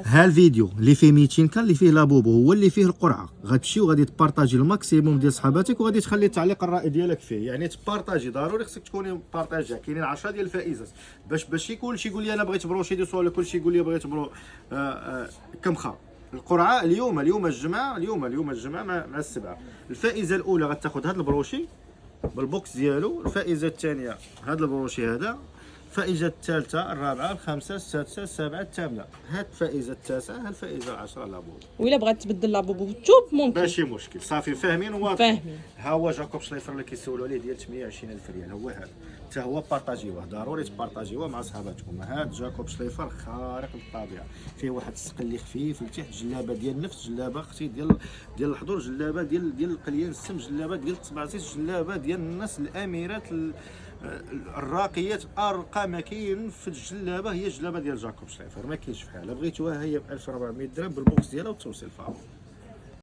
ها الفيديو اللي فيه 200 كان اللي فيه لابوبو هو اللي فيه القرعه، غتمشي وغادي تبارطاجي الماكسيموم ديال صحاباتك وغادي تخلي التعليق الرأي ديالك فيه. يعني تبارطاجي ضروري، خصك تكوني بارطاجي. كاينين 10 ديال الفائزات باش كلشي يقول لي انا بغيت بروشي دي ولا كلشي يقول لي بغيت برو كمخه. القرعه اليوم الجمعه مع السبعه. الفائزه الاولى غتاخذ هذا البروشي بالبوكس ديالو، الفائزه الثانيه هذا البروشي هذا، الفائزه الثالثه الرابعه الخامسه السادسه السابعه الثامنه، هاد الفائزه التاسعه، هاد الفائزه العاشره لابوبو. وإلا بغات تبدل لابوبو بالثوب ممكن. ماشي مشكل، صافي فاهمين وواضحين. فاهمين. ها هو جاكوب شليفر اللي كيسولوا عليه ديال 220,000 ريال، هو هذا حتى هو بارطاجيوه، ضروري تبارطاجيوه مع صحاباتكم. هاد جاكوب شليفر خارق للطبيعه، فيه واحد السقل اللي خفيف لتحت، جلابه ديال النفس، جلابه اختي ديال الحضور، جلابه ديال القليان السم، جلابه ديال التبعزيز، جلابه ديال الناس الاميرات الراقيات. ارقى ما كاين في الجلابه هي الجلابه ديال جاكوب شليفر، ما كاينش بحالها. بغيتوها هي ب 1400 درهم بالبوكس ديالها والتوصيل فقط.